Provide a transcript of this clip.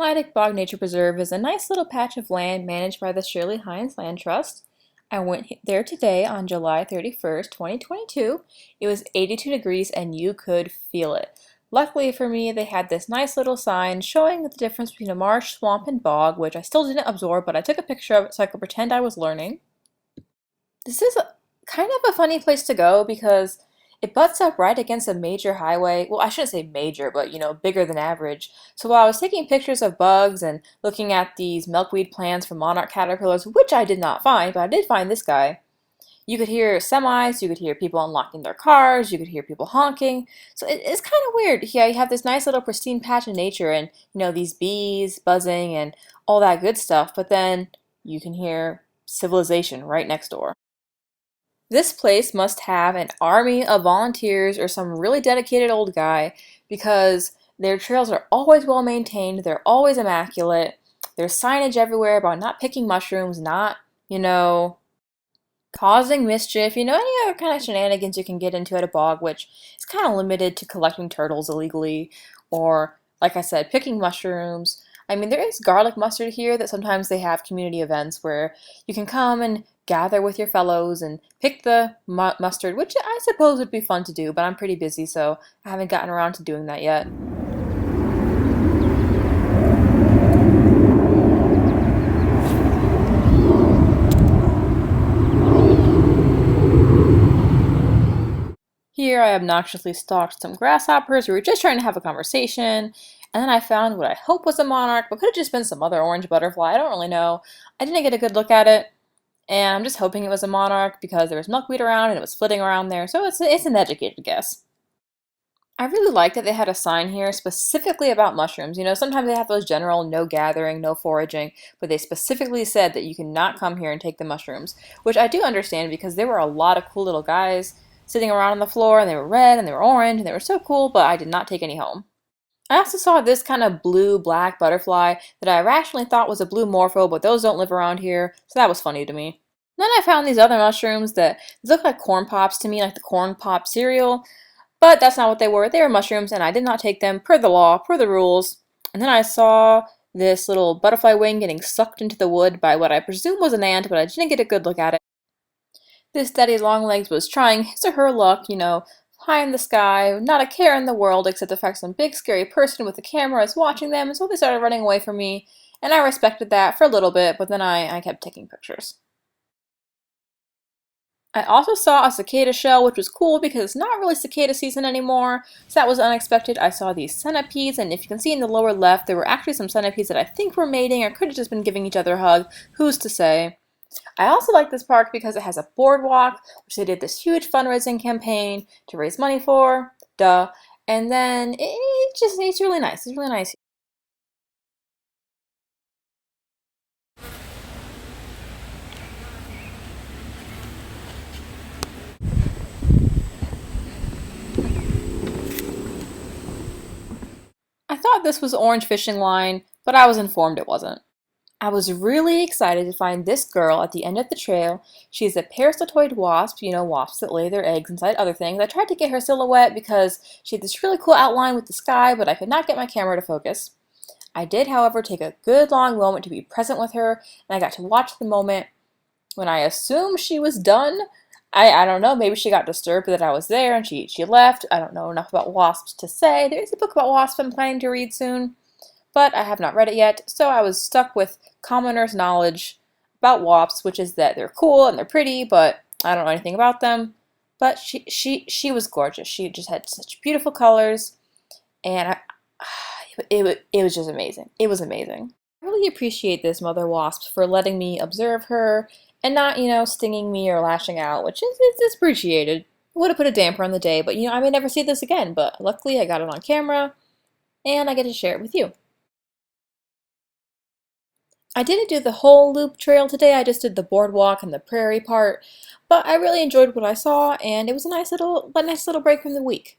Lydick Bog Nature Preserve is a nice little patch of land managed by the Shirley Hines Land Trust. I went there today on July 31st, 2022. It was 82 degrees and you could feel it. Luckily for me, they had this nice little sign showing the difference between a marsh, swamp, and bog, which I still didn't absorb, but I took a picture of it so I could pretend I was learning. This is kind of a funny place to go because it butts up right against a major highway. Well, I shouldn't say major, but bigger than average. So while I was taking pictures of bugs and looking at these milkweed plants for monarch caterpillars, which I did not find, but I did find this guy, you could hear semis, you could hear people unlocking their cars, you could hear people honking. So it's kind of weird. Yeah, you have this nice little pristine patch of nature and, these bees buzzing and all that good stuff, but then you can hear civilization right next door. This place must have an army of volunteers or some really dedicated old guy because their trails are always well maintained, they're always immaculate, there's signage everywhere about not picking mushrooms, not, causing mischief, any other kind of shenanigans you can get into at a bog, which is kind of limited to collecting turtles illegally or, like I said, picking mushrooms. I mean, there is garlic mustard here that sometimes they have community events where you can come and gather with your fellows and pick the mustard, which I suppose would be fun to do, but I'm pretty busy, so I haven't gotten around to doing that yet. Here I obnoxiously stalked some grasshoppers who were just trying to have a conversation, and then I found what I hope was a monarch, but could have just been some other orange butterfly. I don't really know. I didn't get a good look at it, and I'm just hoping it was a monarch because there was milkweed around and it was flitting around there, so it's an educated guess. I really like that they had a sign here specifically about mushrooms. Sometimes they have those general no gathering, no foraging, but they specifically said that you cannot come here and take the mushrooms, which I do understand because there were a lot of cool little guys sitting around on the floor and they were red and they were orange and they were so cool, but I did not take any home. I also saw this kind of blue-black butterfly that I rationally thought was a blue morpho, but those don't live around here, so that was funny to me. Then I found these other mushrooms that look like corn pops to me, like the corn pop cereal, but that's not what they were. They were mushrooms, and I did not take them per the law, per the rules. And then I saw this little butterfly wing getting sucked into the wood by what I presume was an ant, but I didn't get a good look at it. This Daddy Longlegs was trying his or her luck, high in the sky, not a care in the world except the fact some big scary person with a camera is watching them, and so they started running away from me, and I respected that for a little bit, but then I kept taking pictures. I also saw a cicada shell, which was cool because it's not really cicada season anymore, so that was unexpected. I saw these centipedes, and if you can see in the lower left, there were actually some centipedes that I think were mating or could have just been giving each other a hug. Who's to say? I also like this park because it has a boardwalk, which they did this huge fundraising campaign to raise money for, duh, and then it's really nice. It's really nice. I thought this was orange fishing line, but I was informed it wasn't. I was really excited to find this girl at the end of the trail. She's a parasitoid wasp, wasps that lay their eggs inside other things. I tried to get her silhouette because she had this really cool outline with the sky, but I could not get my camera to focus. I did, however, take a good long moment to be present with her, and I got to watch the moment when I assumed she was done. I don't know, maybe she got disturbed that I was there and she left. I don't know enough about wasps to say. There is a book about wasps I'm planning to read soon, but I have not read it yet, so I was stuck with commoner's knowledge about wasps, which is that they're cool and they're pretty, but I don't know anything about them. But she was gorgeous. She just had such beautiful colors, and it was just amazing. It was amazing. I really appreciate this mother wasp for letting me observe her and not, stinging me or lashing out, which is it's appreciated. It would have put a damper on the day, but I may never see this again, but luckily I got it on camera and I get to share it with you. I didn't do the whole loop trail today, I just did the boardwalk and the prairie part, but I really enjoyed what I saw and it was a nice little break from the week.